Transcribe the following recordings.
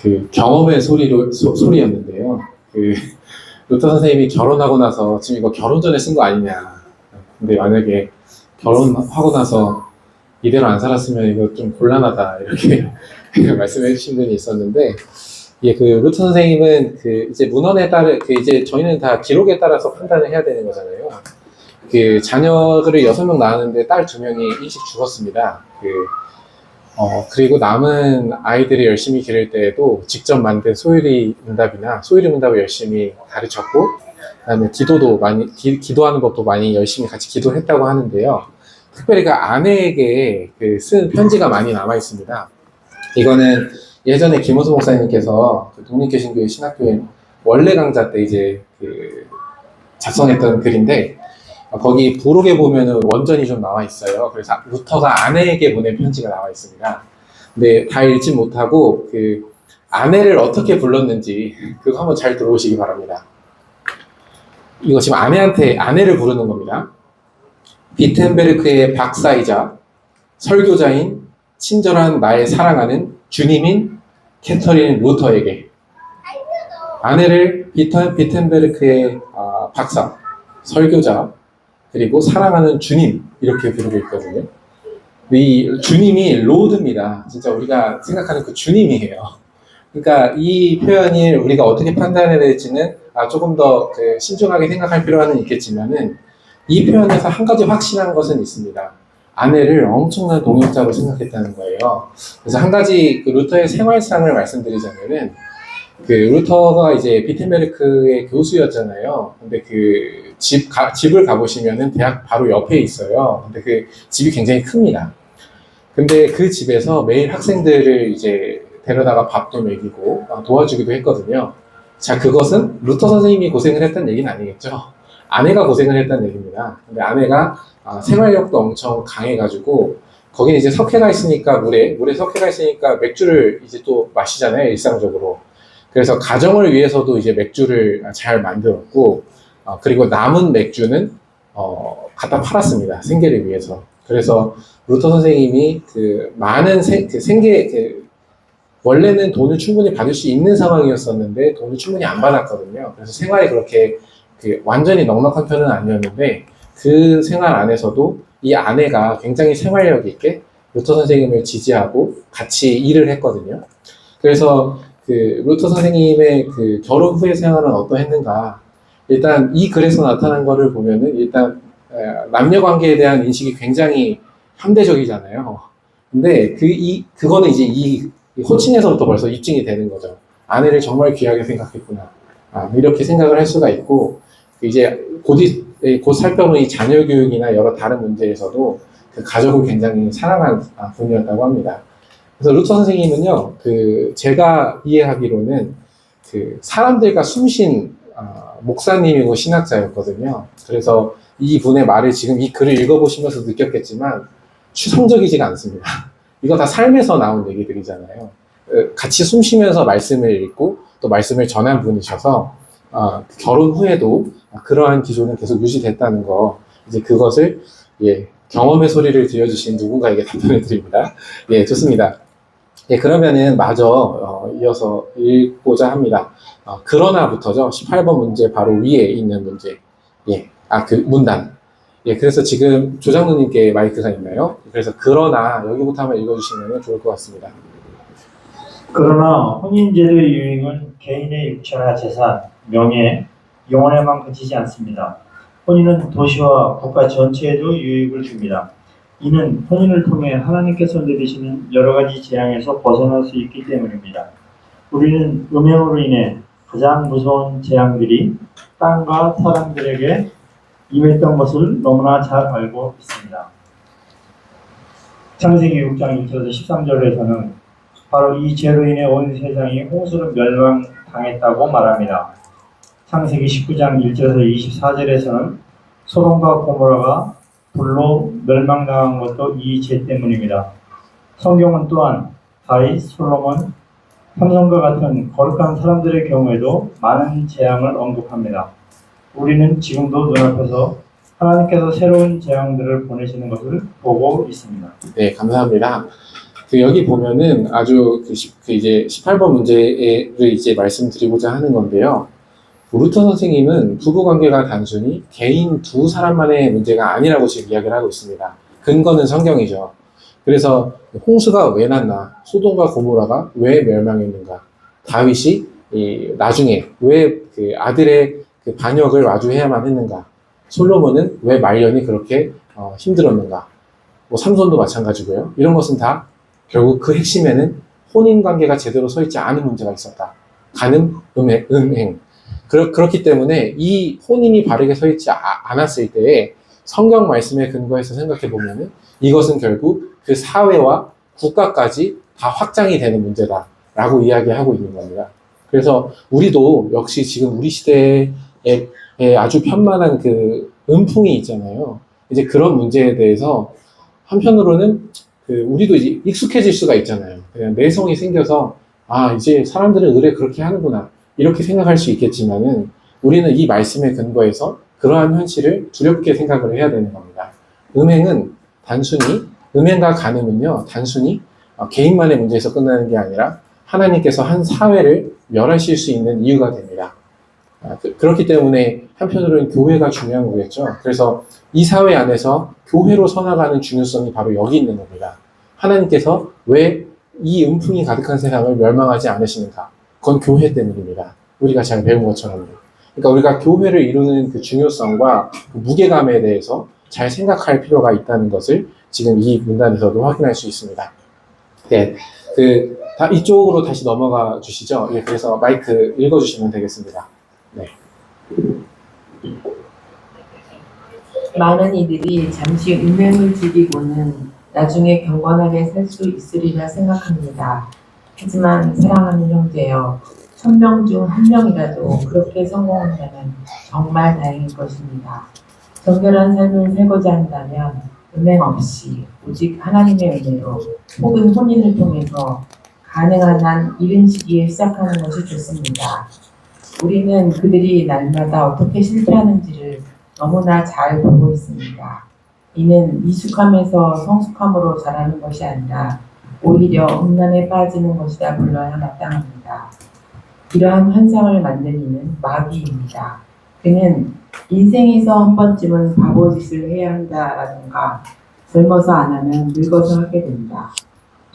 그 경험의 소리였는데요. 그 루터 선생님이 결혼하고 나서 지금 이거 결혼 전에 쓴 거 아니냐. 근데 만약에 결혼하고 나서 이대로 안 살았으면 이거 좀 곤란하다 이렇게 말씀해 주신 분이 있었는데, 예, 그 루터 선생님은 그 이제 문헌에 따라 그 이제 저희는 다 기록에 따라서 판단을 해야 되는 거잖아요. 그 자녀들을 6명 낳았는데 딸 2명이 일찍 죽었습니다. 그리고 남은 아이들이 열심히 기를 때에도 직접 만든 소율이 문답을 열심히 가르쳤고, 그다음에 기도도 많이, 기도하는 법도 많이 열심히 같이 기도했다고 하는데요. 특별히 그 아내에게 쓴 편지가 많이 남아 있습니다. 이거는 예전에 김호수 목사님께서 독립개신교회 신학교회 원래 강좌 때 이제 작성했던 글인데, 거기 부록에 보면은 원전이 좀 나와 있어요. 그래서 루터가 아내에게 보낸 편지가 나와 있습니다. 근데 다 읽지 못하고 아내를 어떻게 불렀는지 그거 한번 잘 들어보시기 바랍니다. 이거 지금 아내를 부르는 겁니다. 비텐베르크의 박사이자 설교자인 친절한 나의 사랑하는 주님인 캐터린 루터에게. 아내를 비텐베르크의 박사, 설교자, 그리고 사랑하는 주님, 이렇게 부르고 있거든요. 이 주님이 로드입니다. 진짜 우리가 생각하는 그 주님이에요. 그러니까 이 표현이 우리가 어떻게 판단해야 될지는 조금 더 신중하게 생각할 필요는 있겠지만은, 이 표현에서 한 가지 확실한 것은 있습니다. 아내를 엄청난 동역자로 생각했다는 거예요. 그래서 한 가지 루터의 생활상을 말씀드리자면은, 루터가 이제 비텐베르크의 교수였잖아요. 근데 집을 가보시면은 대학 바로 옆에 있어요. 근데 그 집이 굉장히 큽니다. 근데 그 집에서 매일 학생들을 이제 데려다가 밥도 먹이고 도와주기도 했거든요. 자, 그것은 루터 선생님이 고생을 했다는 얘기는 아니겠죠. 아내가 고생을 했다는 얘기입니다. 근데 아내가 생활력도 엄청 강해가지고, 거기는 이제 석회가 있으니까 물에 석회가 있으니까 맥주를 이제 또 마시잖아요, 일상적으로. 그래서 가정을 위해서도 이제 맥주를 잘 만들었고, 그리고 남은 맥주는 갖다 팔았습니다. 생계를 위해서. 그래서 루터 선생님이 많은 원래는 돈을 충분히 받을 수 있는 상황이었었는데 돈을 충분히 안 받았거든요. 그래서 생활이 그렇게 완전히 넉넉한 편은 아니었는데, 그 생활 안에서도 이 아내가 굉장히 생활력 있게 루터 선생님을 지지하고 같이 일을 했거든요. 그래서 루터 선생님의 결혼 후의 생활은 어떠했는가? 일단 이 글에서 나타난 거를 보면은 일단 남녀 관계에 대한 인식이 굉장히 현대적이잖아요. 근데 그거는 이제 이 호칭에서부터 벌써 입증이 되는 거죠. 아내를 정말 귀하게 생각했구나. 이렇게 생각을 할 수가 있고, 이제 곧 살펴보니 자녀 교육이나 여러 다른 문제에서도 그 가족을 굉장히 사랑한 분이었다고 합니다. 그래서 루터 선생님은요, 제가 이해하기로는 사람들과 숨쉰 목사님이고 신학자였거든요. 그래서 이 분의 말을 지금 이 글을 읽어보시면서 느꼈겠지만 추상적이지가 않습니다. 이거 다 삶에서 나온 얘기들이잖아요. 같이 숨쉬면서 말씀을 읽고 또 말씀을 전한 분이셔서 결혼 후에도 그러한 기조는 계속 유지됐다는 거, 이제 그것을 경험의 소리를 들려주신 누군가에게 답변을 드립니다. 예, 좋습니다. 예, 그러면은 마저 이어서 읽고자 합니다. 그러나부터죠. 18번 문제 바로 위에 있는 문제. 예, 문단. 예, 그래서 지금 조장로님께 마이크가 있나요? 그래서 그러나 여기부터 한번 읽어주시면 좋을 것 같습니다. 그러나 혼인제도의 유익은 개인의 육체나 재산, 명예, 영혼에만 그치지 않습니다. 혼인은 도시와 국가 전체에도 유익을 줍니다. 이는 혼인을 통해 하나님께서 내리시는 여러 가지 재앙에서 벗어날 수 있기 때문입니다. 우리는 음행으로 인해 가장 무서운 재앙들이 땅과 사람들에게 임했던 것을 너무나 잘 알고 있습니다. 창세기 6장 1절에서 13절에서는 바로 이 죄로 인해 온 세상이 홍수로 멸망당했다고 말합니다. 창세기 19장 1절에서 24절에서는 소돔과 고모라가 불로 멸망당한 것도 이 죄 때문입니다. 성경은 또한 다윗, 솔로몬, 삼손과 같은 거룩한 사람들의 경우에도 많은 재앙을 언급합니다. 우리는 지금도 눈앞에서 하나님께서 새로운 재앙들을 보내시는 것을 보고 있습니다. 네, 감사합니다. 여기 보면은 아주 이제 18번 문제를 이제 말씀드리고자 하는 건데요. 루터 선생님은 부부관계가 단순히 개인 두 사람만의 문제가 아니라고 지금 이야기를 하고 있습니다. 근거는 성경이죠. 그래서 홍수가 왜 났나? 소돔과 고모라가 왜 멸망했는가? 다윗이 나중에 왜 그 아들의 그 반역을 마주해야만 했는가? 솔로몬은 왜 말년이 그렇게 힘들었는가? 뭐 삼손도 마찬가지고요. 이런 것은 다 결국 그 핵심에는 혼인 관계가 제대로 서 있지 않은 문제가 있었다. 간음, 음행. 그렇기 때문에 이 혼인이 바르게 서 있지 않았을 때에 성경 말씀에 근거해서 생각해 보면은 이것은 결국 그 사회와 국가까지 다 확장이 되는 문제다라고 이야기하고 있는 겁니다. 그래서 우리도 역시 지금 우리 시대에 아주 편만한 그 음풍이 있잖아요. 이제 그런 문제에 대해서 한편으로는 우리도 이제 익숙해질 수가 있잖아요. 그냥 내성이 생겨서 이제 사람들은 의뢰 그렇게 하는구나 이렇게 생각할 수 있겠지만은 우리는 이 말씀에 근거해서 그러한 현실을 두렵게 생각을 해야 되는 겁니다. 음행과 간음은요 단순히 개인만의 문제에서 끝나는 게 아니라 하나님께서 한 사회를 멸하실 수 있는 이유가 됩니다. 그렇기 때문에 한편으로는 교회가 중요한 거겠죠. 그래서 이 사회 안에서 교회로 서나가는 중요성이 바로 여기 있는 겁니다. 하나님께서 왜 이 음풍이 가득한 세상을 멸망하지 않으시는가? 그건 교회 때문입니다. 우리가 잘 배운 것처럼요. 그러니까 우리가 교회를 이루는 그 중요성과 그 무게감에 대해서 잘 생각할 필요가 있다는 것을 지금 이 문단에서도 확인할 수 있습니다. 네, 이쪽으로 다시 넘어가 주시죠. 예, 그래서 마이크 읽어주시면 되겠습니다. 네. 많은 이들이 잠시 음행을 즐기고는 나중에 경건하게 살 수 있으리라 생각합니다. 하지만 사랑하는 형제여, 1000명 중 1명이라도 그렇게 성공한다면 정말 다행일 것입니다. 정결한 삶을 살고자 한다면 음행 없이 오직 하나님의 은혜로 혹은 혼인을 통해서 가능한 한 이른 시기에 시작하는 것이 좋습니다. 우리는 그들이 날마다 어떻게 실패하는지를 너무나 잘 보고 있습니다. 이는 미숙함에서 성숙함으로 자라는 것이 아니라 오히려 음란에 빠지는 것이라 불러야 마땅합니다. 이러한 환상을 만든 이는 마귀입니다. 그는 인생에서 한 번쯤은 바보짓을 해야 한다라든가 젊어서 안 하면 늙어서 하게 된다.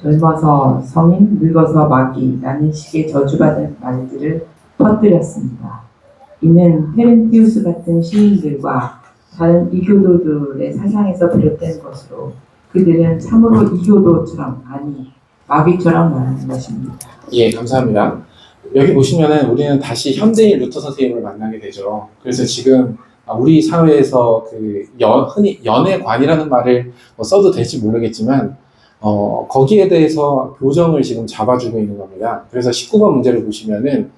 젊어서 성인, 늙어서 마귀라는 식의 저주받은 말들을 퍼뜨렸습니다. 이는 페렌티우스 같은 시인들과 다른 이교도들의 사상에서 비롯된 것으로 그들은 참으로 이교도처럼 아니 마귀처럼 말하는 것입니다. 예, 감사합니다. 여기 보시면은 우리는 다시 현대인 루터 선생님을 만나게 되죠. 그래서 지금 우리 사회에서 흔히 연애관이라는 말을 써도 될지 모르겠지만 거기에 대해서 교정을 지금 잡아주고 있는 겁니다. 그래서 19번 문제를 보시면은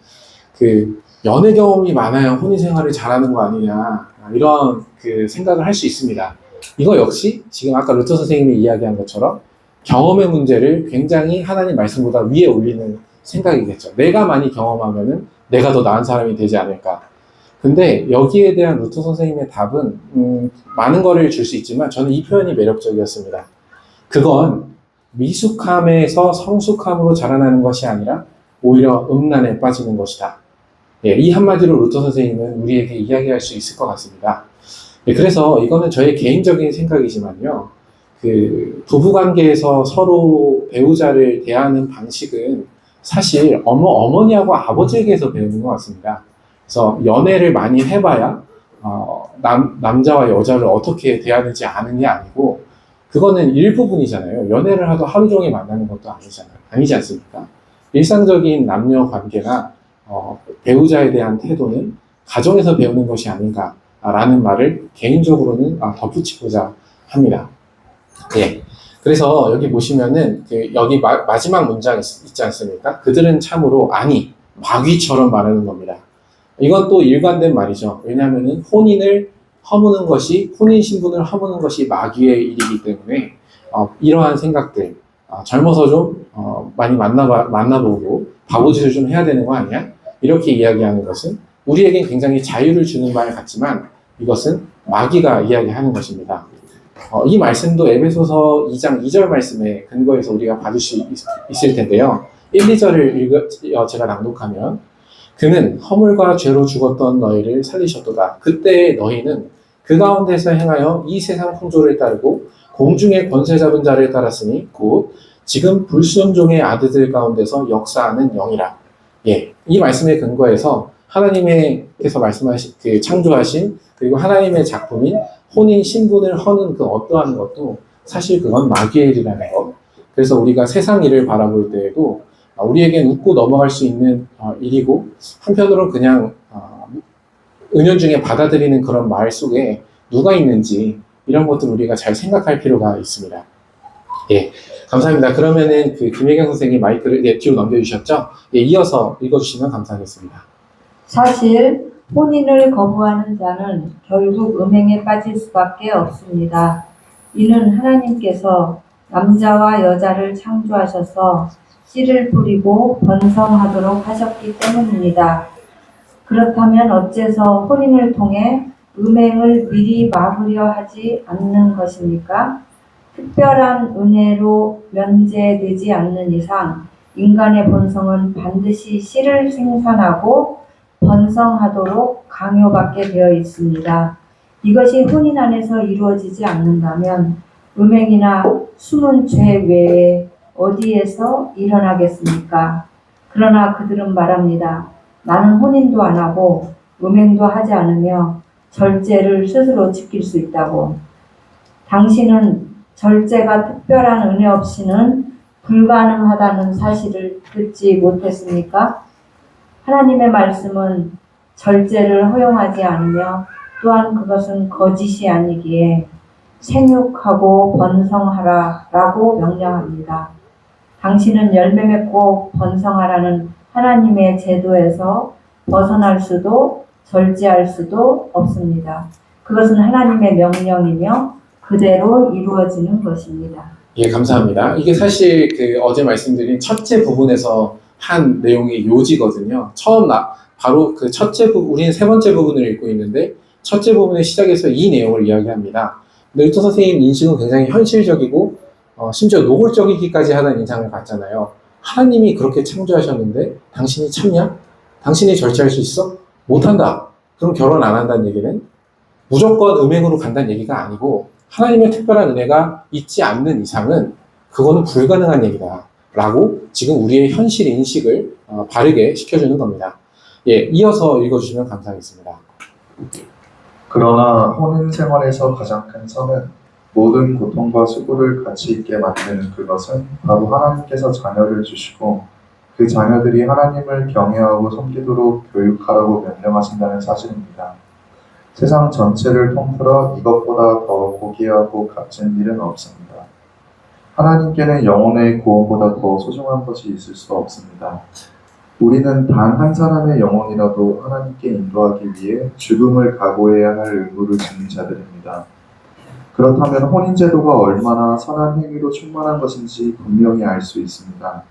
연애 경험이 많아야 혼인 생활을 잘하는 거 아니냐 이런 생각을 할 수 있습니다. 이거 역시 지금 아까 루터 선생님이 이야기한 것처럼 경험의 문제를 굉장히 하나님 말씀보다 위에 올리는 생각이겠죠. 내가 많이 경험하면은 내가 더 나은 사람이 되지 않을까. 근데 여기에 대한 루터 선생님의 답은 많은 거를 줄 수 있지만 저는 이 표현이 매력적이었습니다. 그건 미숙함에서 성숙함으로 자라나는 것이 아니라 오히려 음란에 빠지는 것이다. 예, 이 한마디로 루터 선생님은 우리에게 이야기할 수 있을 것 같습니다. 예, 그래서 이거는 저의 개인적인 생각이지만요. 부부관계에서 서로 배우자를 대하는 방식은 사실 어머니하고 아버지에게서 배우는 것 같습니다. 그래서 연애를 많이 해봐야 남자와 여자를 어떻게 대하는지 아는 게 아니고 그거는 일부분이잖아요. 연애를 하도 하루 종일 만나는 것도 아니지 않습니까? 일상적인 남녀 관계나 배우자에 대한 태도는 가정에서 배우는 것이 아닌가라는 말을 개인적으로는 덧붙이고자 합니다. 예. 그래서 여기 보시면은 여기 마지막 문장 있지 않습니까? 그들은 참으로 아니 마귀처럼 말하는 겁니다. 이건 또 일관된 말이죠. 왜냐하면은 혼인 신분을 허무는 것이 마귀의 일이기 때문에 이러한 생각들 젊어서 좀 많이 만나보고 바보짓을 좀 해야 되는 거 아니야? 이렇게 이야기하는 것은 우리에겐 굉장히 자유를 주는 말 같지만 이것은 마귀가 이야기하는 것입니다. 이 말씀도 에베소서 2장 2절 말씀에 근거해서 우리가 받을 수 있을 텐데요. 1, 2절을 제가 낭독하면 그는 허물과 죄로 죽었던 너희를 살리셨도다. 그때 너희는 그 가운데서 행하여 이 세상 풍조를 따르고 공중의 권세 잡은 자를 따랐으니 곧 지금 불순종의 아들들 가운데서 역사하는 영이라. 예, 이 말씀에 근거해서 하나님께서 말씀하신 그 창조하신 그리고 하나님의 작품인 혼인 신분을 허는 그 어떠한 것도 사실 그건 마귀의 일이라는 것. 그래서 우리가 세상 일을 바라볼 때에도 우리에겐 웃고 넘어갈 수 있는 일이고 한편으로는 그냥 은연중에 받아들이는 그런 말 속에 누가 있는지 이런 것들 우리가 잘 생각할 필요가 있습니다. 예, 감사합니다. 그러면은 그 김혜경 선생님 마이크를 뒤로 넘겨주셨죠? 예, 이어서 읽어주시면 감사하겠습니다. 사실 혼인을 거부하는 자는 결국 음행에 빠질 수밖에 없습니다. 이는 하나님께서 남자와 여자를 씨를 씨를 뿌리고 번성하도록 하셨기 때문입니다. 그렇다면 어째서 혼인을 통해 음행을 미리 막으려 하지 않는 것입니까? 특별한 은혜로 면제되지 않는 이상 인간의 본성은 반드시 씨를 생산하고 번성하도록 강요받게 되어 있습니다. 이것이 혼인 안에서 이루어지지 않는다면 음행이나 숨은 죄 외에 어디에서 일어나겠습니까? 그러나 그들은 말합니다. 나는 혼인도 안 하고 음행도 하지 않으며 절제를 스스로 지킬 수 있다고. 당신은 절제가 특별한 은혜 없이는 불가능하다는 사실을 듣지 못했습니까? 하나님의 말씀은 절제를 허용하지 않으며 또한 그것은 거짓이 아니기에 생육하고 번성하라 라고 명령합니다. 당신은 열매 맺고 번성하라는 하나님의 제도에서 벗어날 수도 절제할 수도 없습니다. 그것은 하나님의 명령이며 그대로 이루어지는 것입니다. 예, 감사합니다. 이게 사실 그 어제 말씀드린 첫째 부분에서 한 내용이 요지거든요. 바로 그 첫째 부분, 우리는 세 번째 부분을 읽고 있는데 첫째 부분의 시작에서 이 내용을 이야기합니다. 넬턴 선생님 인식은 굉장히 현실적이고 심지어 노골적이기까지 하는 인상을 받잖아요. 하나님이 그렇게 창조하셨는데 당신이 참냐? 당신이 절제할 수 있어? 못한다. 그럼 결혼 안 한다는 얘기는 무조건 음행으로 간다는 얘기가 아니고 하나님의 특별한 은혜가 있지 않는 이상은 그거는 불가능한 얘기다 라고 지금 우리의 현실 인식을 바르게 시켜주는 겁니다. 예, 이어서 읽어주시면 감사하겠습니다. 그러나 혼인 생활에서 가장 큰 선은 모든 고통과 수고를 같이 있게 만드는 그것은 바로 하나님께서 자녀를 주시고 그 자녀들이 하나님을 경외하고 섬기도록 교육하라고 명령하신다는 사실입니다. 세상 전체를 통틀어 이것보다 더 고귀하고 값진 일은 없습니다. 하나님께는 영혼의 구원보다 더 소중한 것이 있을 수 없습니다. 우리는 단 한 사람의 영혼이라도 하나님께 인도하기 위해 죽음을 각오해야 할 의무를 지닌 자들입니다. 그렇다면 혼인제도가 얼마나 선한 행위로 충만한 것인지 분명히 알 수 있습니다.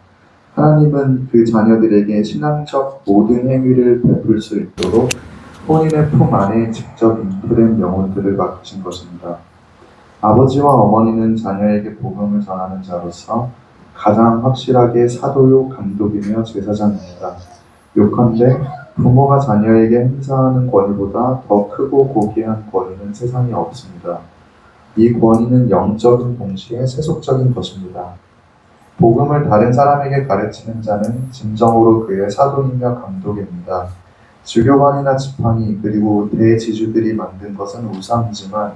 하나님은 그 자녀들에게 신앙적 모든 행위를 베풀 수 있도록 혼인의 품 안에 직접 잉태된 영혼들을 맡기신 것입니다. 아버지와 어머니는 자녀에게 복음을 전하는 자로서 가장 확실하게 사도요 감독이며 제사장입니다. 요컨대 부모가 자녀에게 행사하는 권위보다 더 크고 고귀한 권위는 세상에 없습니다. 이 권위는 영적인 동시에 세속적인 것입니다. 복음을 다른 사람에게 가르치는 자는 진정으로 그의 사도이며 감독입니다. 주교관이나 지팡이 그리고 대지주들이 만든 것은 우상이지만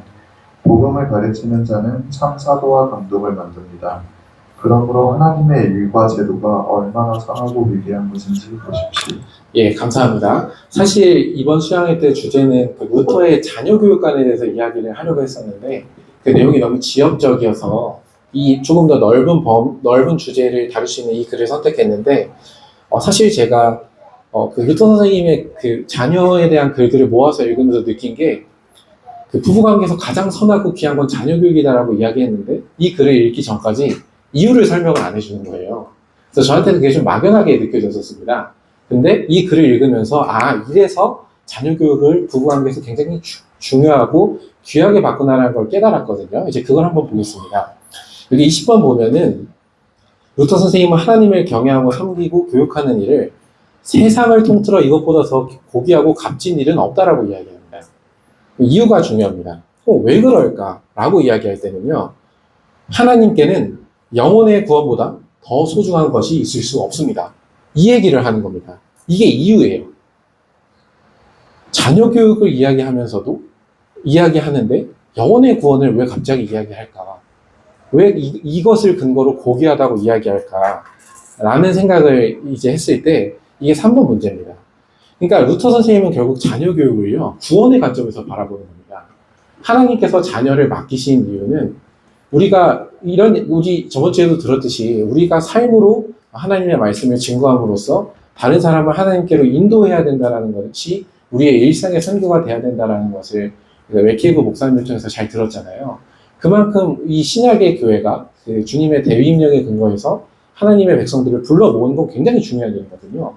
복음을 가르치는 자는 참 사도와 감독을 만듭니다. 그러므로 하나님의 일과 제도가 얼마나 선하고 위대한 것인지 보십시오. 예, 감사합니다. 사실 이번 수양회 때 주제는 그 루터의 자녀 교육관에 대해서 이야기를 하려고 했었는데 그 내용이 너무 지역적이어서 이 조금 더 넓은 주제를 다룰 수 있는 이 글을 선택했는데 사실 제가 그 루터 선생님의 그 자녀에 대한 글들을 모아서 읽으면서 느낀 게 그 부부관계에서 가장 선하고 귀한 건 자녀 교육이다라고 이야기했는데 이 글을 읽기 전까지 이유를 설명을 안 해주는 거예요. 그래서 저한테는 그게 좀 막연하게 느껴졌었습니다. 근데 이 글을 읽으면서 이래서 자녀 교육을 부부관계에서 굉장히 중요하고 귀하게 바꾸나라는 걸 깨달았거든요. 이제 그걸 한번 보겠습니다. 여기 20번 보면은 루터 선생님은 하나님을 경외하고 섬기고 교육하는 일을 세상을 통틀어 이것보다 더 고귀하고 값진 일은 없다라고 이야기합니다. 이유가 중요합니다. 왜 그럴까라고 이야기할 때는요. 하나님께는 영혼의 구원보다 더 소중한 것이 있을 수 없습니다. 이 얘기를 하는 겁니다. 이게 이유예요. 자녀 교육을 이야기하는데 영혼의 구원을 왜 갑자기 이야기할까? 왜 이것을 근거로 고귀하다고 이야기할까? 라는 생각을 이제 했을 때 이게 3번 문제입니다. 그러니까 루터 선생님은 결국 자녀 교육을요, 구원의 관점에서 바라보는 겁니다. 하나님께서 자녀를 맡기신 이유는 우리 저번 주에도 들었듯이 우리가 삶으로 하나님의 말씀을 증거함으로써 다른 사람을 하나님께로 인도해야 된다는 것이 우리의 일상의 선교가 돼야 된다는 것을 웨케이브 목사님을 통해서 잘 들었잖아요. 그만큼 이 신약의 교회가 그 주님의 대위임령에 근거해서 하나님의 백성들을 불러 모으는 건 굉장히 중요한 일이거든요.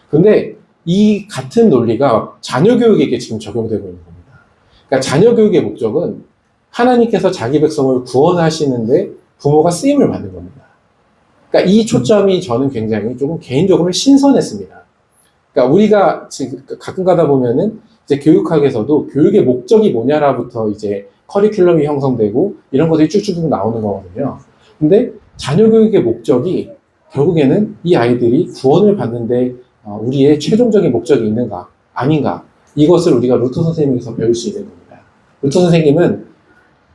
근데 이 같은 논리가 자녀 교육에게 지금 적용되고 있는 겁니다. 그러니까 자녀 교육의 목적은 하나님께서 자기 백성을 구원하시는데 부모가 쓰임을 받는 겁니다. 그러니까 이 초점이 저는 굉장히 조금 개인적으로 신선했습니다. 그러니까 우리가 지금 가끔 가다 보면은 이제 교육학에서도 교육의 목적이 뭐냐라부터 이제 커리큘럼이 형성되고 이런 것들이 쭉쭉 나오는 거거든요. 근데 자녀 교육의 목적이 결국에는 이 아이들이 구원을 받는데 우리의 최종적인 목적이 있는가 아닌가, 이것을 우리가 루터 선생님에서 배울 수 있는 겁니다. 루터 선생님은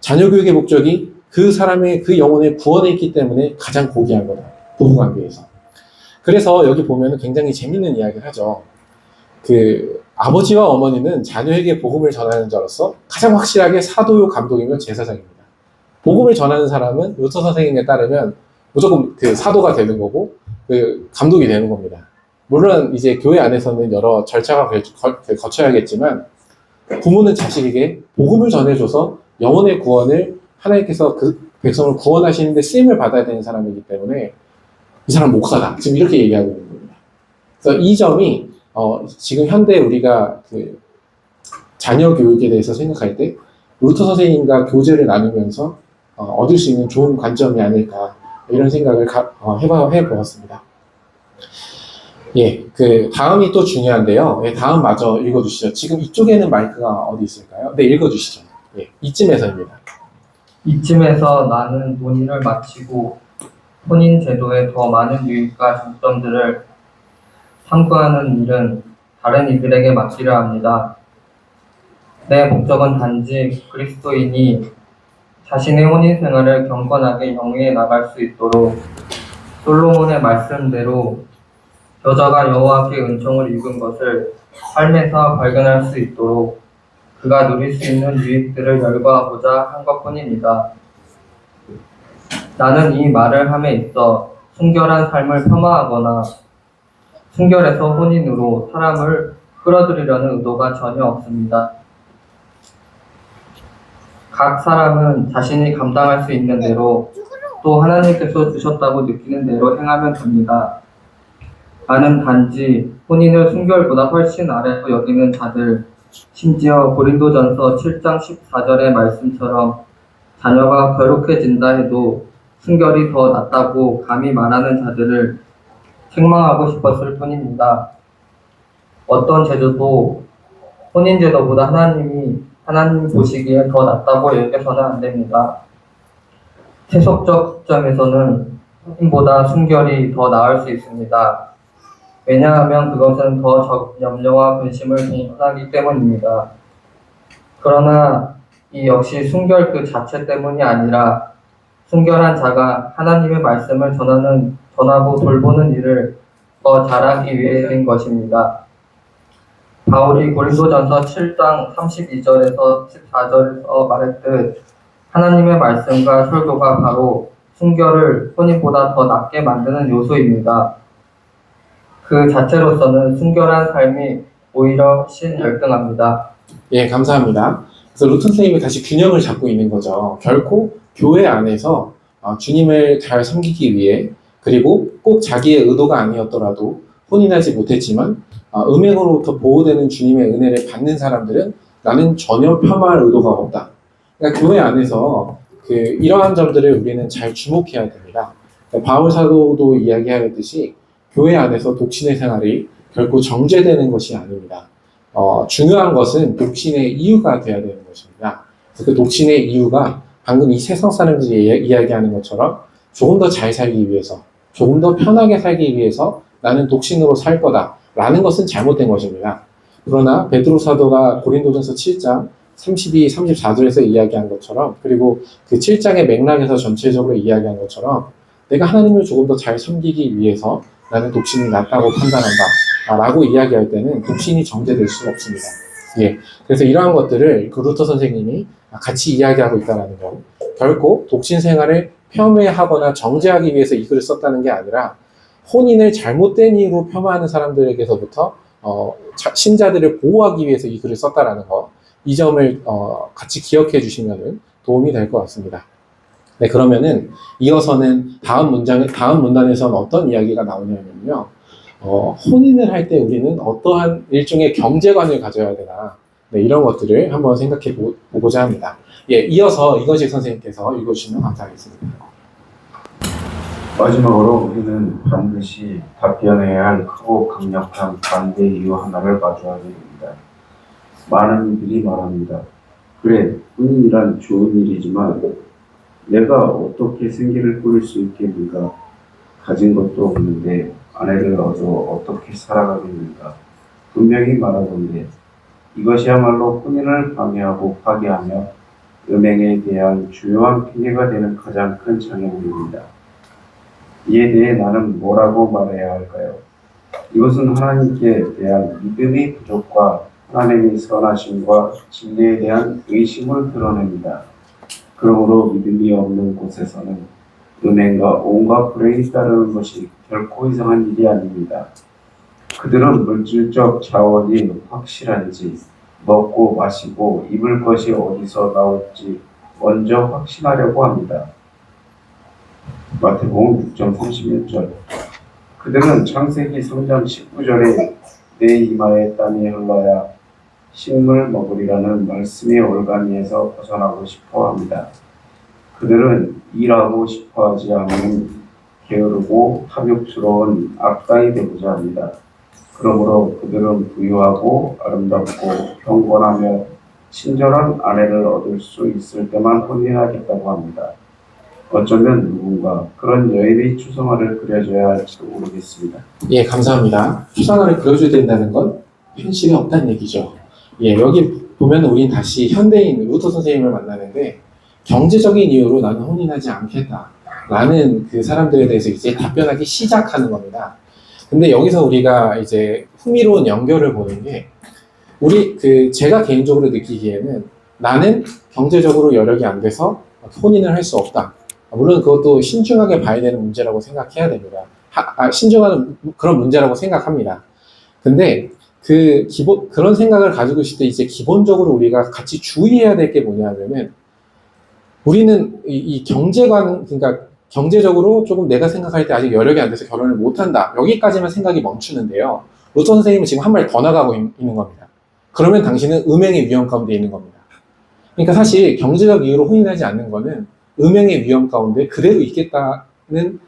자녀 교육의 목적이 그 사람의 그 영혼의 구원에 있기 때문에 가장 고귀한 거다, 부부관계에서. 그래서 여기 보면 굉장히 재밌는 이야기를 하죠. 그 아버지와 어머니는 자녀에게 복음을 전하는 자로서 가장 확실하게 사도요 감독이며 제사장입니다. 복음을 전하는 사람은 루터 선생님에 따르면 무조건 그 사도가 되는 거고 그 감독이 되는 겁니다. 물론 이제 교회 안에서는 여러 절차가 거쳐야겠지만 부모는 자식에게 복음을 전해줘서 영혼의 구원을 하나님께서 그 백성을 구원하시는데 쓰임을 받아야 되는 사람이기 때문에 이 사람 목사다, 지금 이렇게 얘기하고 있는 겁니다. 그래서 이 점이 지금 현대 우리가 그 자녀 교육에 대해서 생각할 때 루터 선생님과 교제를 나누면서 얻을 수 있는 좋은 관점이 아닐까, 이런 생각을 해보았습니다. 예, 그 다음이 또 중요한데요. 예, 다음 마저 읽어주시죠. 지금 이쪽에는 마이크가 어디 있을까요? 네, 읽어주시죠. 예, 이쯤에서입니다. 이쯤에서 나는 논의를 마치고 혼인 제도의 더 많은 유익과 장점들을 탐구하는 일은 다른 이들에게 맡기려 합니다. 내 목적은 단지 그리스도인이 자신의 혼인 생활을 경건하게 영위해 나갈 수 있도록 솔로몬의 말씀대로 여자가 여호와께 은총을 입은 것을 삶에서 발견할 수 있도록 그가 누릴 수 있는 유익들을 열거하고자 한 것뿐입니다. 나는 이 말을 함에 있어 순결한 삶을 폄하하거나 순결에서 혼인으로 사람을 끌어들이려는 의도가 전혀 없습니다. 각 사람은 자신이 감당할 수 있는 대로 또 하나님께서 주셨다고 느끼는 대로 행하면 됩니다. 나는 단지 혼인을 순결보다 훨씬 아래로 여기는 자들, 심지어 고린도전서 7장 14절의 말씀처럼 자녀가 거룩해진다 해도 순결이 더 낫다고 감히 말하는 자들을 책망하고 싶었을 뿐입니다. 어떤 제도도 혼인제도보다 하나님 보시기에 더 낫다고 여겨서는 안 됩니다. 세속적 점에서는 혼인보다 순결이 더 나을 수 있습니다. 왜냐하면 그것은 더 염려와 근심을 동반하기 때문입니다. 그러나 이 역시 순결 그 자체 때문이 아니라 순결한 자가 하나님의 말씀을 전하고 돌보는 일을 더 잘하기 위해인 것입니다. 바울이 고린도전서 7장 32절에서 14절에서 말했듯 하나님의 말씀과 설교가 바로 순결을 혼인보다 더 낫게 만드는 요소입니다. 그 자체로서는 순결한 삶이 오히려 열등합니다. 예, 감사합니다. 그래서 루터 선생님이 다시 균형을 잡고 있는 거죠. 결코 교회 안에서 주님을 잘 섬기기 위해, 그리고 꼭 자기의 의도가 아니었더라도 혼인하지 못했지만 음행으로부터 보호되는 주님의 은혜를 받는 사람들은 나는 전혀 폄하할 의도가 없다. 그러니까 교회 안에서 이러한 점들을 우리는 잘 주목해야 됩니다. 그러니까 바울 사도도 이야기하였듯이 교회 안에서 독신의 생활이 결코 정죄되는 것이 아닙니다. 중요한 것은 독신의 이유가 되어야 되는 것입니다. 그 독신의 이유가 방금 이 세상 사람들이 이야기하는 것처럼 조금 더 잘 살기 위해서, 조금 더 편하게 살기 위해서 나는 독신으로 살 거다 라는 것은 잘못된 것입니다. 그러나 베드로 사도가 고린도전서 7장 32, 34절에서 이야기한 것처럼, 그리고 그 7장의 맥락에서 전체적으로 이야기한 것처럼 내가 하나님을 조금 더 잘 섬기기 위해서 나는 독신이 낫다고 판단한다 라고 이야기할 때는 독신이 정죄될 수가 없습니다. 예. 그래서 이러한 것들을 그 루터 선생님이 같이 이야기하고 있다는 것, 결코 독신 생활을 폄훼하거나 정죄하기 위해서 이 글을 썼다는 게 아니라 혼인을 잘못된 이유로 폄하하는 사람들에게서부터 신자들을 보호하기 위해서 이 글을 썼다라는 거, 이 점을 같이 기억해 주시면 도움이 될 것 같습니다. 네, 그러면은 이어서는 다음 문단에서는 어떤 이야기가 나오냐면요. 혼인을 할 때 우리는 어떠한 일종의 경제관을 가져야 되나, 네, 이런 것들을 한번 생각해 보고자 합니다. 예, 이어서 이건식 선생님께서 읽어주시면 감사하겠습니다. 마지막으로 우리는 반드시 답변해야 할 크고 강력한 반대 이유 하나를 마주하게 됩니다. 많은 이들이 말합니다. 그래, 혼인이란 좋은 일이지만 내가 어떻게 생계를 꾸릴 수 있겠는가? 가진 것도 없는데 아내를 얻어 어떻게 살아가겠는가? 분명히 말하던데 이것이야말로 혼인을 방해하고 파괴하며 음행에 대한 주요한 핑계가 되는 가장 큰 장애물입니다. 이에 대해 나는 뭐라고 말해야 할까요? 이것은 하나님께 대한 믿음의 부족과 하나님의 선하심과 진리에 대한 의심을 드러냅니다. 그러므로 믿음이 없는 곳에서는 은행과 온갖 불행이 따르는 것이 결코 이상한 일이 아닙니다. 그들은 물질적 자원이 확실한지, 먹고 마시고 입을 것이 어디서 나올지 먼저 확신하려고 합니다. 마태복음 6장 31절. 그들은 창세기 3장 19절에 내 이마에 땀이 흘러야 식물 먹으리라는 말씀의 올가미에서 벗어나고 싶어 합니다. 그들은 일하고 싶어 하지 않는 게으르고 탐욕스러운 악당이 되고자 합니다. 그러므로 그들은 부유하고 아름답고 경건하며 친절한 아내를 얻을 수 있을 때만 혼인하겠다고 합니다. 어쩌면 누군가 그런 여인의 추상화를 그려줘야 할지도 모르겠습니다. 예, 감사합니다. 추상화를 그려줘야 된다는 건 현실에 없다는 얘기죠. 예, 여기 보면 우린 다시 현대인 루터 선생님을 만나는데 경제적인 이유로 나는 혼인하지 않겠다 라는 그 사람들에 대해서 이제 답변하기 시작하는 겁니다. 근데 여기서 우리가 이제 흥미로운 연결을 보는 게 제가 개인적으로 느끼기에는 나는 경제적으로 여력이 안 돼서 혼인을 할 수 없다. 물론 그것도 신중하게 봐야 되는 문제라고 생각해야 됩니다. 신중한 그런 문제라고 생각합니다. 근데 그런 생각을 가지고 있을 때 이제 기본적으로 우리가 같이 주의해야 될 게 뭐냐면은 우리는 이 경제관, 그러니까 경제적으로 조금 내가 생각할 때 아직 여력이 안 돼서 결혼을 못한다. 여기까지만 생각이 멈추는데요. 루터 선생님은 지금 한 발 더 나가고 있는 겁니다. 그러면 당신은 음행의 위험 가운데 있는 겁니다. 그러니까 사실 경제적 이유로 혼인하지 않는 거는 음행의 위험 가운데 그대로 있겠다는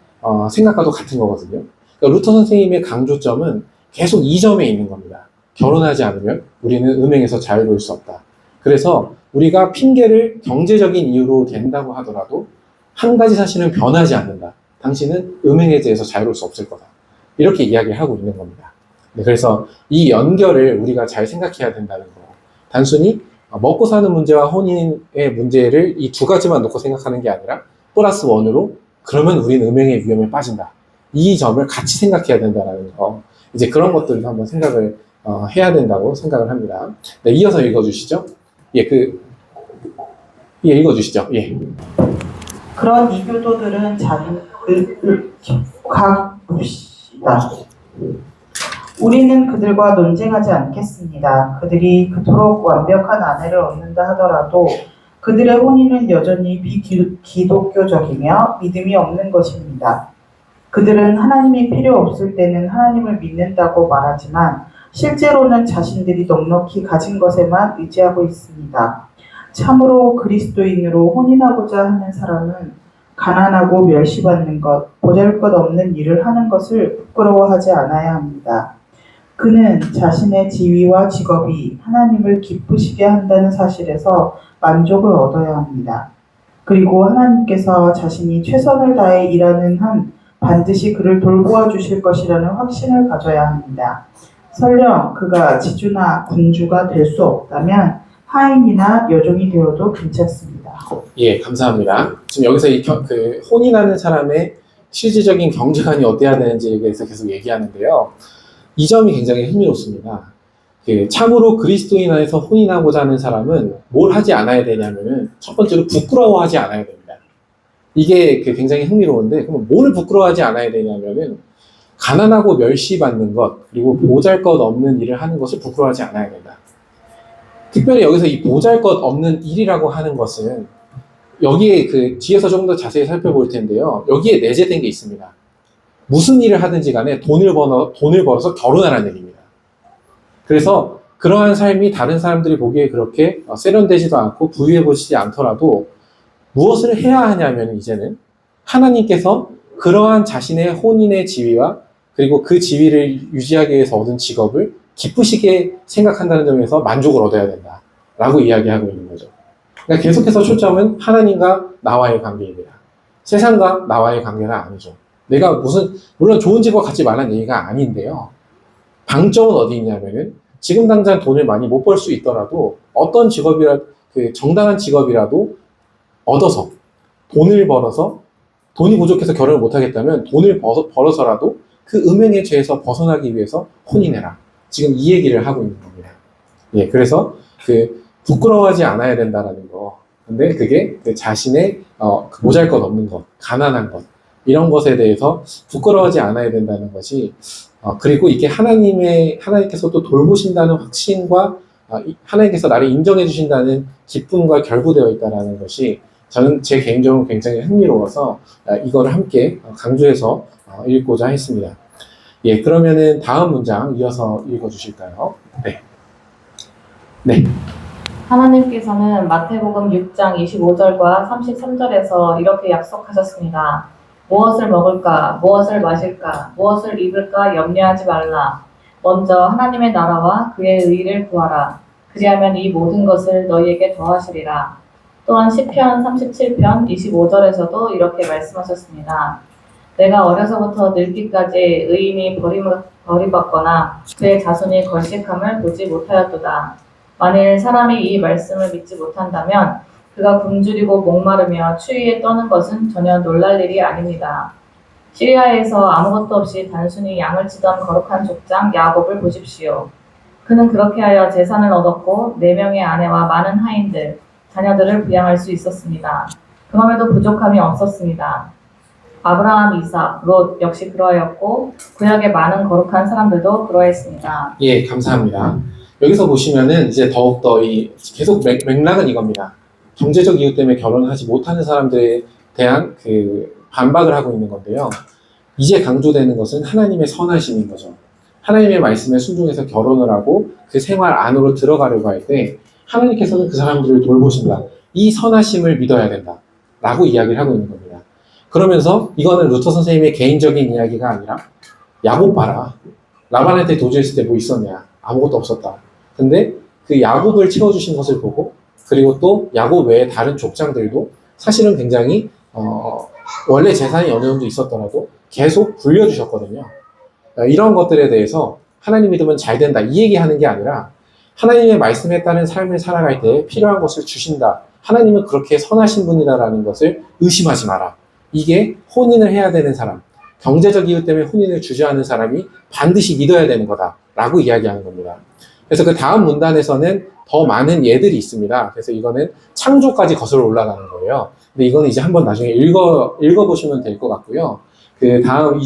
생각과도 같은 거거든요. 그러니까 루터 선생님의 강조점은 계속 이 점에 있는 겁니다. 결혼하지 않으면 우리는 음행에서 자유로울 수 없다. 그래서 우리가 핑계를 경제적인 이유로 댄다고 하더라도 한 가지 사실은 변하지 않는다. 당신은 음행에 대해서 자유로울 수 없을 거다. 이렇게 이야기를 하고 있는 겁니다. 네, 그래서 이 연결을 우리가 잘 생각해야 된다는 거. 단순히 먹고 사는 문제와 혼인의 문제를 이 두 가지만 놓고 생각하는 게 아니라 플러스 원으로 그러면 우리는 음행의 위험에 빠진다. 이 점을 같이 생각해야 된다는 거. 이제 그런 것들을 한번 생각을 해야 된다고 생각을 합니다. 네, 이어서 읽어주시죠. 읽어주시죠. 예. 그런 이교도들은 우리는 그들과 논쟁하지 않겠습니다. 그들이 그토록 완벽한 아내를 얻는다 하더라도 그들의 혼인은 여전히 비기독교적이며 믿음이 없는 것입니다. 그들은 하나님이 필요 없을 때는 하나님을 믿는다고 말하지만 실제로는 자신들이 넉넉히 가진 것에만 의지하고 있습니다. 참으로 그리스도인으로 혼인하고자 하는 사람은 가난하고 멸시받는 것, 보잘것없는 일을 하는 것을 부끄러워하지 않아야 합니다. 그는 자신의 지위와 직업이 하나님을 기쁘시게 한다는 사실에서 만족을 얻어야 합니다. 그리고 하나님께서 자신이 최선을 다해 일하는 한 반드시 그를 돌보아 주실 것이라는 확신을 가져야 합니다. 설령 그가 지주나 군주가 될 수 없다면 하인이나 여종이 되어도 괜찮습니다. 예, 감사합니다. 지금 여기서 그 혼인하는 사람의 실질적인 경제관이 어때야 되는지에 대해서 계속 얘기하는데요. 이 점이 굉장히 흥미롭습니다. 참으로 그리스도인 안에서 혼인하고자 하는 사람은 뭘 하지 않아야 되냐면은 첫 번째로 부끄러워하지 않아야 됩니다. 이게 굉장히 흥미로운데, 그럼 뭘 부끄러워하지 않아야 되냐면은 가난하고 멸시받는 것, 그리고 보잘것없는 일을 하는 것을 부끄러워하지 않아야 된다. 특별히 여기서 이 보잘것없는 일이라고 하는 것은 여기에 뒤에서 조금 더 자세히 살펴볼 텐데요. 여기에 내재된 게 있습니다. 무슨 일을 하든지 간에 돈을 벌어서 결혼하라는 얘기입니다. 그래서 그러한 삶이 다른 사람들이 보기에 그렇게 세련되지도 않고 부유해 보이지 않더라도 무엇을 해야 하냐면 이제는 하나님께서 그러한 자신의 혼인의 지위와 그리고 그 지위를 유지하기 위해서 얻은 직업을 기쁘시게 생각한다는 점에서 만족을 얻어야 된다 라고 이야기하고 있는 거죠. 그러니까 계속해서 초점은 하나님과 나와의 관계입니다. 세상과 나와의 관계는 아니죠. 내가 물론 좋은 직업 갖지 말라는 얘기가 아닌데요. 방점은 어디 있냐면은 지금 당장 돈을 많이 못 벌 수 있더라도 어떤 정당한 직업이라도 얻어서 돈을 벌어서 돈이 부족해서 결혼을 못 하겠다면 돈을 벌어서라도 그 음행의 죄에서 벗어나기 위해서 혼인해라. 지금 이 얘기를 하고 있는 겁니다. 예, 그래서 부끄러워하지 않아야 된다라는 거. 근데 그게 자신의 보잘것없는 것, 가난한 것 이런 것에 대해서 부끄러워하지 않아야 된다는 것이 그리고 이게 하나님께서 또 돌보신다는 확신과 하나님께서 나를 인정해 주신다는 기쁨과 결부되어 있다는 것이 저는 제 개인적으로 굉장히 흥미로워서 이거를 함께 강조해서 읽고자 했습니다. 예, 그러면은 다음 문장 이어서 읽어주실까요? 네. 하나님께서는 마태복음 6장 25절과 33절에서 이렇게 약속하셨습니다. 무엇을 먹을까, 무엇을 마실까, 무엇을 입을까 염려하지 말라. 먼저 하나님의 나라와 그의 의를 구하라. 그리하면 이 모든 것을 너희에게 더하시리라. 또한 시편 37편 25절에서도 이렇게 말씀하셨습니다. 내가 어려서부터 늙기까지 의인이 버림받거나 그의 자손이 걸식함을 보지 못하였도다. 만일 사람이 이 말씀을 믿지 못한다면 그가 굶주리고 목마르며 추위에 떠는 것은 전혀 놀랄 일이 아닙니다. 시리아에서 아무것도 없이 단순히 양을 치던 거룩한 족장 야곱을 보십시오. 그는 그렇게 하여 재산을 얻었고 4명의 아내와 많은 하인들, 자녀들을 부양할 수 있었습니다. 그럼에도 부족함이 없었습니다. 아브라함, 이삭, 롯 역시 그러하였고 구약의 많은 거룩한 사람들도 그러했습니다. 예, 감사합니다. 여기서 보시면은 이제 더욱더 계속 맥락은 이겁니다. 경제적 이유 때문에 결혼하지 못하는 사람들에 대한 반박을 하고 있는 건데요. 이제 강조되는 것은 하나님의 선하심인 거죠. 하나님의 말씀에 순종해서 결혼을 하고 그 생활 안으로 들어가려고 할 때 하나님께서는 그 사람들을 돌보신다. 이 선하심을 믿어야 된다. 라고 이야기를 하고 있는 겁니다. 그러면서 이거는 루터 선생님의 개인적인 이야기가 아니라 야곱 봐라. 라반한테 도주했을 때 뭐 있었냐? 아무것도 없었다. 근데 그 야곱을 채워주신 것을 보고 그리고 또 야곱 외에 다른 족장들도 사실은 굉장히 원래 재산이 어느 정도 있었더라도 계속 불려주셨거든요. 이런 것들에 대해서 하나님 믿으면 잘 된다 이 얘기하는 게 아니라 하나님의 말씀에 따른 삶을 살아갈 때 필요한 것을 주신다. 하나님은 그렇게 선하신 분이다라는 것을 의심하지 마라. 이게 혼인을 해야 되는 사람, 경제적 이유 때문에 혼인을 주저하는 사람이 반드시 믿어야 되는 거다라고 이야기하는 겁니다. 그래서 그 다음 문단에서는 더 많은 예들이 있습니다. 그래서 이거는 창조까지 거슬러 올라가는 거예요. 근데 이거는 이제 한번 나중에 읽어보시면 될 것 같고요. 그 다음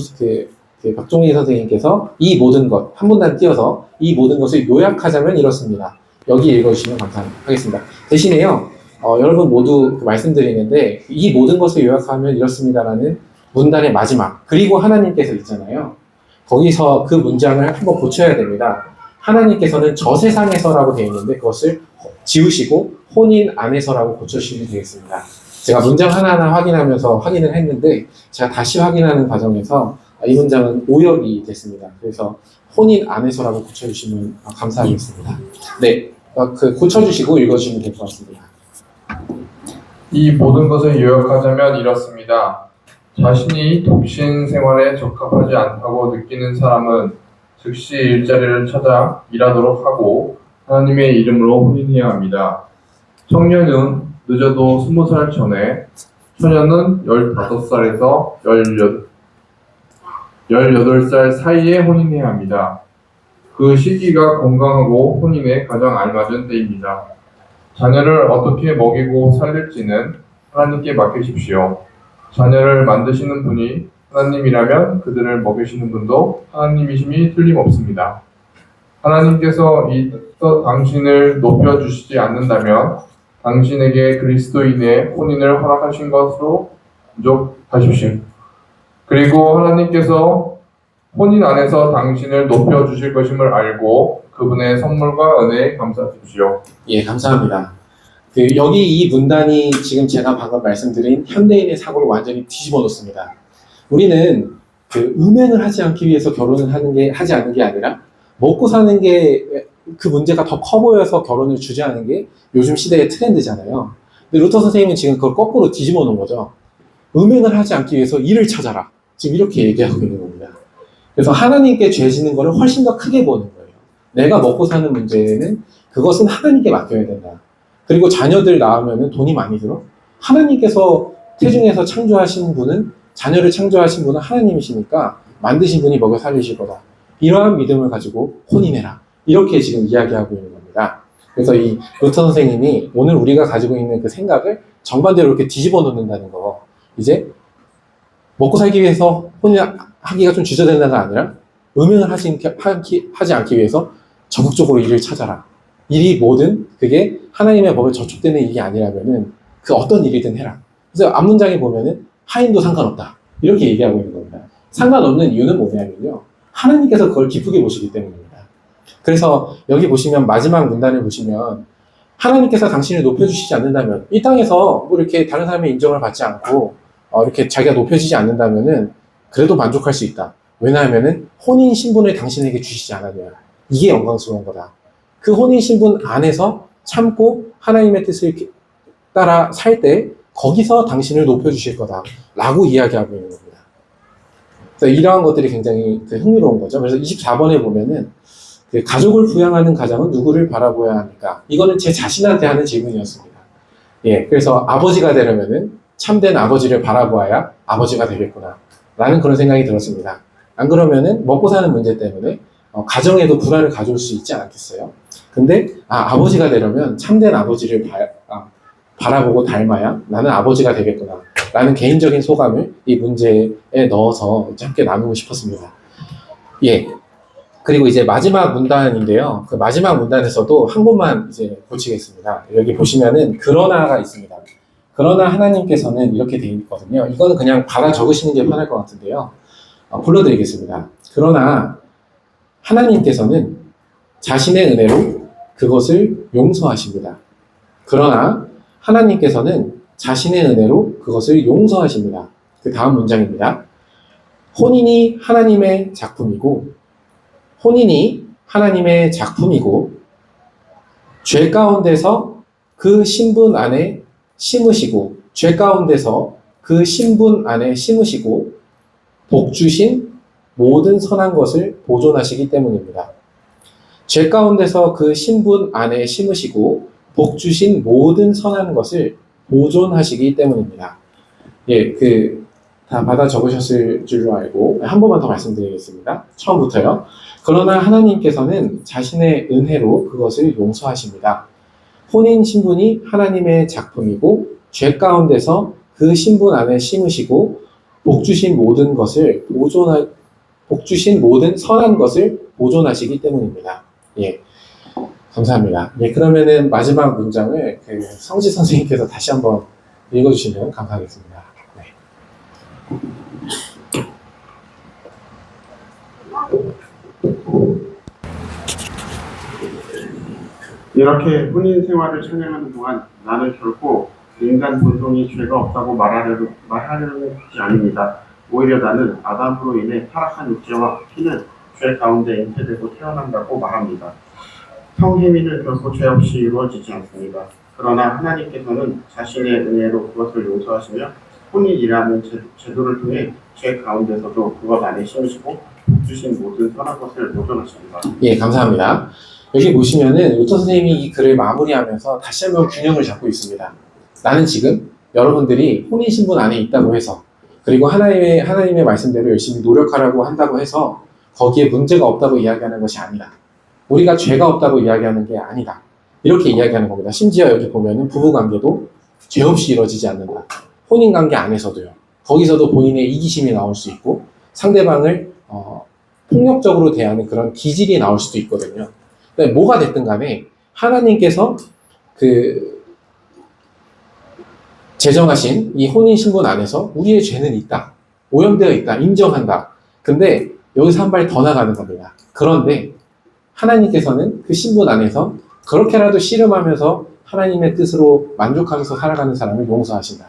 박종희 선생님께서 이 모든 것, 한 문단 띄어서 이 모든 것을 요약하자면 이렇습니다. 여기 읽어주시면 감사하겠습니다. 대신에요, 여러분 모두 말씀드리는데 이 모든 것을 요약하면 이렇습니다라는 문단의 마지막, 그리고 하나님께서 있잖아요. 거기서 그 문장을 한번 고쳐야 됩니다. 하나님께서는 저 세상에서라고 되어 있는데 그것을 지우시고 혼인 안에서라고 고쳐주시면 되겠습니다. 제가 문장 하나하나 확인하면서 확인을 했는데 제가 다시 확인하는 과정에서 이 문장은 오역이 됐습니다. 그래서 혼인 안에서라고 고쳐주시면 감사하겠습니다. 네, 고쳐주시고 읽어주시면 될 것 같습니다. 이 모든 것을 요약하자면 이렇습니다. 자신이 독신 생활에 적합하지 않다고 느끼는 사람은 즉시 일자리를 찾아 일하도록 하고 하나님의 이름으로 혼인해야 합니다. 청년은 늦어도 20살 전에, 처녀는 15살에서 18살 사이에 혼인해야 합니다. 그 시기가 건강하고 혼인에 가장 알맞은 때입니다. 자녀를 어떻게 먹이고 살릴지는 하나님께 맡기십시오. 자녀를 만드시는 분이 하나님이라면 그들을 먹이시는 분도 하나님이심이 틀림없습니다. 하나님께서 당신을 높여주시지 않는다면 당신에게 그리스도인의 혼인을 허락하신 것으로 만족하십시오. 그리고 하나님께서 혼인 안에서 당신을 높여주실 것임을 알고 그분의 선물과 은혜에 감사하십시오. 예, 감사합니다. 여기 이 문단이 지금 제가 방금 말씀드린 현대인의 사고를 완전히 뒤집어 놓습니다. 우리는 음행을 하지 않기 위해서 결혼을 하지 않는 게 아니라 먹고 사는 게 그 문제가 더 커 보여서 결혼을 주저하는 게 요즘 시대의 트렌드잖아요. 근데 루터 선생님은 지금 그걸 거꾸로 뒤집어 놓은 거죠. 음행을 하지 않기 위해서 일을 찾아라. 지금 이렇게 얘기하고 있는 겁니다. 그래서 하나님께 죄 짓는 거를 훨씬 더 크게 보는 거예요. 내가 먹고 사는 문제는 그것은 하나님께 맡겨야 된다. 그리고 자녀들 낳으면 돈이 많이 들어? 하나님께서 태중에서 창조하신 분은, 자녀를 창조하신 분은 하나님이시니까 만드신 분이 먹여 살리실 거다. 이러한 믿음을 가지고 혼인해라. 이렇게 지금 이야기하고 있는 겁니다. 그래서 이 루터 선생님이 오늘 우리가 가지고 있는 그 생각을 정반대로 이렇게 뒤집어 놓는다는 거. 이제 먹고 살기 위해서 혼인하기가 좀 주저된다가 아니라 음행을 하지 않기 위해서 적극적으로 일을 찾아라. 일이 뭐든 그게 하나님의 법에 저촉되는 일이 아니라면은 그 어떤 일이든 해라. 그래서 앞문장에 보면은 하인도 상관없다. 이렇게 얘기하고 있는 겁니다. 상관없는 이유는 뭐냐면요. 하나님께서 그걸 기쁘게 보시기 때문입니다. 그래서 여기 보시면 마지막 문단을 보시면 하나님께서 당신을 높여주시지 않는다면 이 땅에서 뭐 이렇게 다른 사람의 인정을 받지 않고 이렇게 자기가 높여지지 않는다면은 그래도 만족할 수 있다. 왜냐하면은 혼인 신분을 당신에게 주시지 않았냐. 이게 영광스러운 거다. 그 혼인 신분 안에서 참고 하나님의 뜻을 따라 살 때 거기서 당신을 높여주실 거다. 라고 이야기하고 있는 겁니다. 그래서 이러한 것들이 굉장히 흥미로운 거죠. 그래서 24번에 보면은 가족을 부양하는 가장은 누구를 바라보아야 합니까? 이거는 제 자신한테 하는 질문이었습니다. 예, 그래서 아버지가 되려면은 참된 아버지를 바라보아야 아버지가 되겠구나. 라는 그런 생각이 들었습니다. 안 그러면은 먹고 사는 문제 때문에 가정에도 불화를 가져올 수 있지 않겠어요? 근데 아버지가 되려면 참된 아버지를 바라보고 닮아야 나는 아버지가 되겠구나 라는 개인적인 소감을 이 문제에 넣어서 함께 나누고 싶었습니다. 예. 그리고 이제 마지막 문단인데요. 그 마지막 문단에서도 한 번만 이제 고치겠습니다. 여기 보시면은 그러나가 있습니다. 그러나 하나님께서는 이렇게 되어 있거든요. 이거는 그냥 받아 적으시는 게 편할 것 같은데요. 불러드리겠습니다. 그러나 하나님께서는 자신의 은혜로 그것을 용서하십니다. 그러나 하나님께서는 자신의 은혜로 그것을 용서하십니다. 그 다음 문장입니다. 혼인이 하나님의 작품이고 죄 가운데서 그 신분 안에 심으시고 복 주신 모든 선한 것을 보존하시기 때문입니다. 죄 가운데서 그 신분 안에 심으시고 복 주신 모든 선한 것을 보존하시기 때문입니다. 예, 다 받아 적으셨을 줄로 알고 한 번만 더 말씀드리겠습니다. 처음부터요. 그러나 하나님께서는 자신의 은혜로 그것을 용서하십니다. 혼인 신분이 하나님의 작품이고 죄 가운데서 그 신분 안에 심으시고 복 주신 모든 선한 것을 보존하시기 때문입니다. 예, 감사합니다. 예, 그러면은 마지막 문장을 성지 선생님께서 다시 한번 읽어주시면 감사하겠습니다. 네. 이렇게 혼인 생활을 찬양하는 동안 나는 결코 인간 본성이 죄가 없다고 말하려는 것이 아닙니다. 오히려 나는 아담으로 인해 타락한 육체와 피는 죄 가운데 잉태되고 태어난다고 말합니다. 성행위는 결코 죄 없이 이루어지지 않습니다. 그러나 하나님께서는 자신의 은혜로 그것을 용서하시며 혼인이라는 제도를 통해 죄 가운데서도 그것 안에 심으시고 복 주신 모든 선한 것을 모존하십니다. 예, 감사합니다. 여기 보시면은 루터 선생님이 이 글을 마무리하면서 다시 한번 균형을 잡고 있습니다. 나는 지금 여러분들이 혼인 신분 안에 있다고 해서, 그리고 하나님의 말씀대로 열심히 노력하라고 한다고 해서 거기에 문제가 없다고 이야기하는 것이 아니다. 우리가 죄가 없다고 이야기하는 게 아니다. 이렇게 이야기하는 겁니다. 심지어 여기 보면은 부부관계도 죄 없이 이루어지지 않는다. 혼인관계 안에서도요. 거기서도 본인의 이기심이 나올 수 있고 상대방을 폭력적으로 대하는 그런 기질이 나올 수도 있거든요. 근데 뭐가 됐든 간에 하나님께서 제정하신 이 혼인 신분 안에서 우리의 죄는 있다. 오염되어 있다. 인정한다. 근데 여기서 한 발 더 나가는 겁니다. 그런데 하나님께서는 그 신분 안에서 그렇게라도 씨름하면서 하나님의 뜻으로 만족하면서 살아가는 사람을 용서하신다.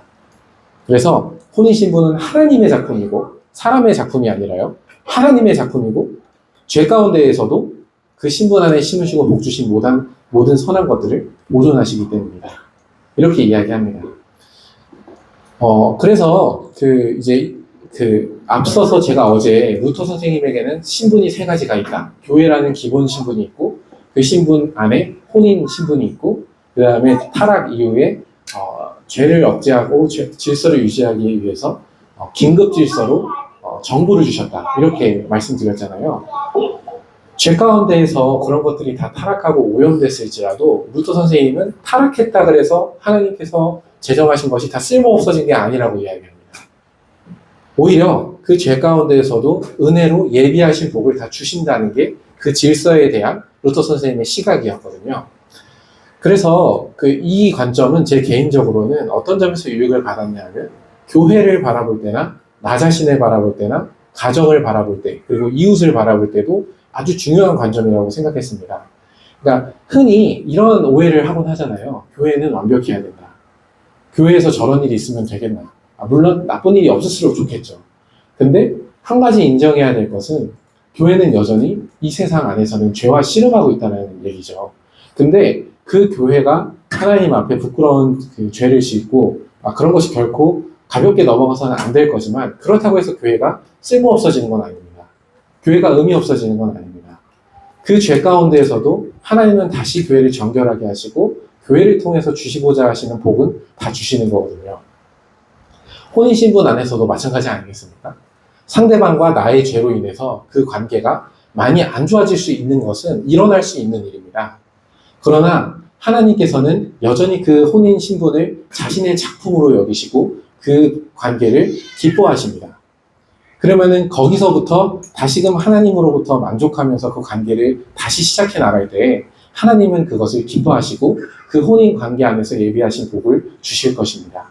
그래서 혼인 신분은 하나님의 작품이고 사람의 작품이 아니라요. 하나님의 작품이고 죄 가운데에서도 그 신분 안에 심으시고 복 주신 모든 선한 것들을 보존하시기 때문이다. 이렇게 이야기합니다. 그래서 앞서서 제가 어제 루터 선생님에게는 신분이 세 가지가 있다. 교회라는 기본 신분이 있고 그 신분 안에 혼인 신분이 있고 그 다음에 타락 이후에 죄를 억제하고 질서를 유지하기 위해서 긴급 질서로 정보를 주셨다. 이렇게 말씀드렸잖아요. 죄 가운데에서 그런 것들이 다 타락하고 오염됐을지라도 루터 선생님은 타락했다 그래서 하나님께서 제정하신 것이 다 쓸모없어진 게 아니라고 이야기합니다. 오히려 그 죄 가운데에서도 은혜로 예비하신 복을 다 주신다는 게 그 질서에 대한 루터 선생님의 시각이었거든요. 그래서 이 관점은 제 개인적으로는 어떤 점에서 유익을 받았냐면 교회를 바라볼 때나 나 자신을 바라볼 때나 가정을 바라볼 때 그리고 이웃을 바라볼 때도 아주 중요한 관점이라고 생각했습니다. 그러니까 흔히 이런 오해를 하곤 하잖아요. 교회는 완벽해야 된다. 교회에서 저런 일이 있으면 되겠나. 물론 나쁜 일이 없을수록 좋겠죠. 근데 한 가지 인정해야 될 것은 교회는 여전히 이 세상 안에서는 죄와 씨름하고 있다는 얘기죠. 근데 그 교회가 하나님 앞에 부끄러운 죄를 싣고 그런 것이 결코 가볍게 넘어가서는 안 될 거지만 그렇다고 해서 교회가 쓸모 없어지는 건 아닙니다. 교회가 의미 없어지는 건 아닙니다. 그 죄 가운데에서도 하나님은 다시 교회를 정결하게 하시고 교회를 통해서 주시고자 하시는 복은 다 주시는 거거든요. 혼인신분 안에서도 마찬가지 아니겠습니까? 상대방과 나의 죄로 인해서 그 관계가 많이 안 좋아질 수 있는 것은 일어날 수 있는 일입니다. 그러나 하나님께서는 여전히 그 혼인 신분을 자신의 작품으로 여기시고 그 관계를 기뻐하십니다. 그러면은 거기서부터 다시금 하나님으로부터 만족하면서 그 관계를 다시 시작해 나갈 때 하나님은 그것을 기뻐하시고 그 혼인 관계 안에서 예비하신 복을 주실 것입니다.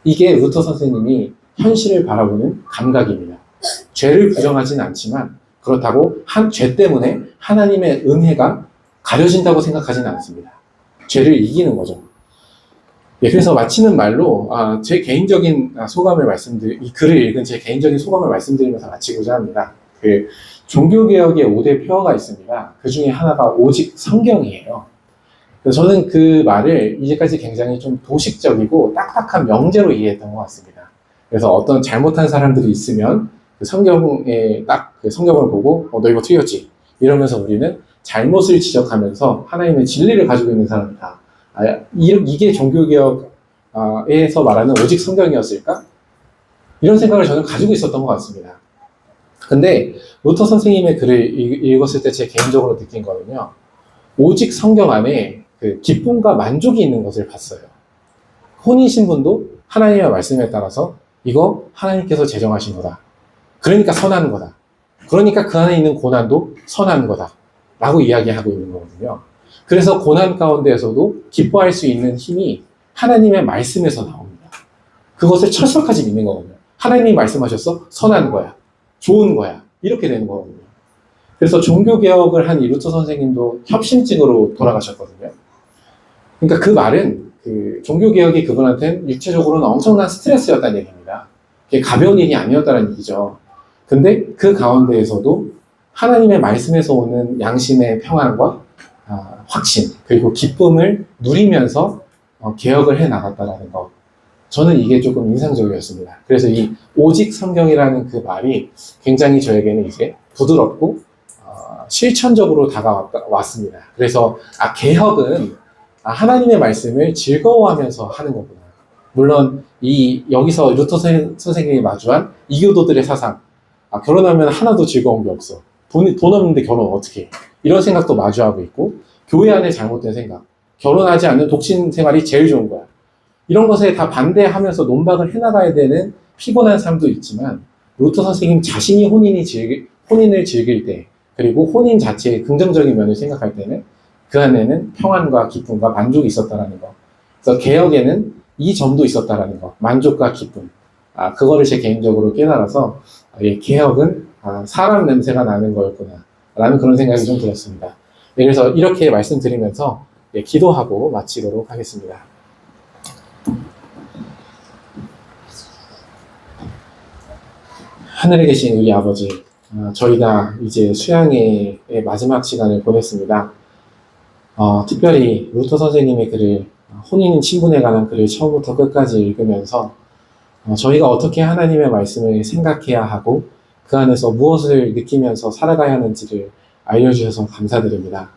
이게 루터 선생님이 현실을 바라보는 감각입니다. 죄를 부정하지는 않지만 그렇다고 한 죄 때문에 하나님의 은혜가 가려진다고 생각하지는 않습니다. 죄를 이기는 거죠. 예, 그래서 마치는 말로 제 개인적인 소감을 이 글을 읽은 제 개인적인 소감을 말씀드리면서 마치고자 합니다. 종교개혁의 5대 표어가 있습니다. 그 중에 하나가 오직 성경이에요. 그래서 저는 그 말을 이제까지 굉장히 좀 도식적이고 딱딱한 명제로 이해했던 것 같습니다. 그래서 어떤 잘못한 사람들이 있으면 그 성경에 그 성경을 보고 너 이거 틀렸지 이러면서 우리는 잘못을 지적하면서 하나님의 진리를 가지고 있는 사람이다. 이게 종교개혁에서 말하는 오직 성경이었을까? 이런 생각을 저는 가지고 있었던 것 같습니다. 근데 루터 선생님의 글을 읽었을 때 제 개인적으로 느낀 거는요. 오직 성경 안에 그 기쁨과 만족이 있는 것을 봤어요. 혼인신분도 하나님의 말씀에 따라서 이거 하나님께서 제정하신 거다. 그러니까 선한 거다. 그러니까 그 안에 있는 고난도 선한 거다. 라고 이야기하고 있는 거거든요. 그래서 고난 가운데에서도 기뻐할 수 있는 힘이 하나님의 말씀에서 나옵니다. 그것을 철석까지 믿는 거거든요. 하나님이 말씀하셨어? 선한 거야. 좋은 거야. 이렇게 되는 거거든요. 그래서 종교개혁을 한 이 루터 선생님도 협심증으로 돌아가셨거든요. 그러니까 그 말은 그 종교개혁이 그분한테는 육체적으로는 엄청난 스트레스였다는 얘기입니다. 그게 가벼운 일이 아니었다는 얘기죠. 근데 그 가운데에서도 하나님의 말씀에서 오는 양심의 평안과 확신, 그리고 기쁨을 누리면서 개혁을 해 나갔다라는 것. 저는 이게 조금 인상적이었습니다. 그래서 이 오직 성경이라는 그 말이 굉장히 저에게는 이제 부드럽고 실천적으로 다가왔습니다. 그래서 개혁은 하나님의 말씀을 즐거워하면서 하는 거구나. 물론 여기서 루터 선생님이 마주한 이교도들의 사상, 결혼하면 하나도 즐거운 게 없어. 돈 없는데 결혼 어떻게 해? 이런 생각도 마주하고 있고, 교회 안에 잘못된 생각, 결혼하지 않는 독신 생활이 제일 좋은 거야. 이런 것에 다 반대하면서 논박을 해나가야 되는 피곤한 삶도 있지만, 루터 선생님 자신이 혼인을 즐길 때, 그리고 혼인 자체의 긍정적인 면을 생각할 때는 그 안에는 평안과 기쁨과 만족이 있었다라는 거. 그래서 개혁에는 이 점도 있었다라는 거. 만족과 기쁨. 그거를 제 개인적으로 깨달아서 개혁은 사람 냄새가 나는 거였구나 라는 그런 생각이 좀 들었습니다. 그래서 이렇게 말씀드리면서 기도하고 마치도록 하겠습니다. 하늘에 계신 우리 아버지, 저희가 이제 수양회의 마지막 시간을 보냈습니다. 특별히 루터 선생님의 글을, 혼인 친분에 관한 글을 처음부터 끝까지 읽으면서 저희가 어떻게 하나님의 말씀을 생각해야 하고 그 안에서 무엇을 느끼면서 살아가야 하는지를 알려주셔서 감사드립니다.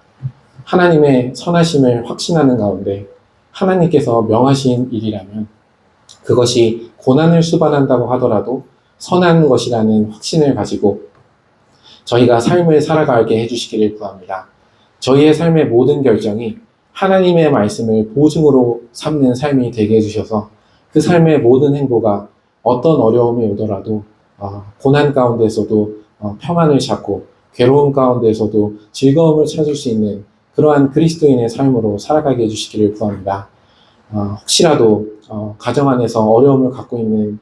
하나님의 선하심을 확신하는 가운데 하나님께서 명하신 일이라면 그것이 고난을 수반한다고 하더라도 선한 것이라는 확신을 가지고 저희가 삶을 살아가게 해주시기를 구합니다. 저희의 삶의 모든 결정이 하나님의 말씀을 보증으로 삼는 삶이 되게 해주셔서 그 삶의 모든 행보가 어떤 어려움이 오더라도 고난 가운데서도 평안을 찾고 괴로움 가운데서도 즐거움을 찾을 수 있는 그러한 그리스도인의 삶으로 살아가게 해주시기를 구합니다. 혹시라도 가정 안에서 어려움을 갖고 있는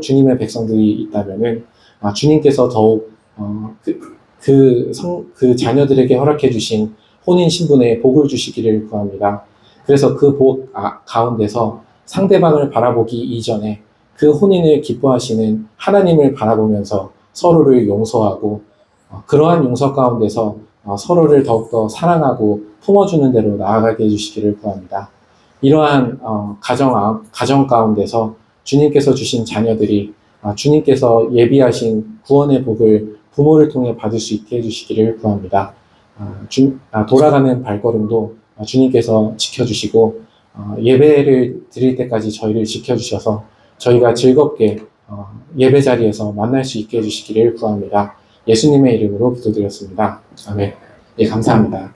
주님의 백성들이 있다면은 주님께서 더욱 그 자녀들에게 허락해 주신 혼인 신분에 복을 주시기를 구합니다. 그래서 그 복 가운데서 상대방을 바라보기 이전에 그 혼인을 기뻐하시는 하나님을 바라보면서 서로를 용서하고 그러한 용서 가운데서 서로를 더욱더 사랑하고 품어주는 대로 나아가게 해주시기를 구합니다. 이러한 가정 가운데서 주님께서 주신 자녀들이 주님께서 예비하신 구원의 복을 부모를 통해 받을 수 있게 해주시기를 구합니다. 돌아가는 발걸음도 주님께서 지켜주시고 예배를 드릴 때까지 저희를 지켜주셔서 저희가 즐겁게 예배 자리에서 만날 수 있게 해주시기를 구합니다. 예수님의 이름으로 기도드렸습니다. 아멘. 예, 감사합니다.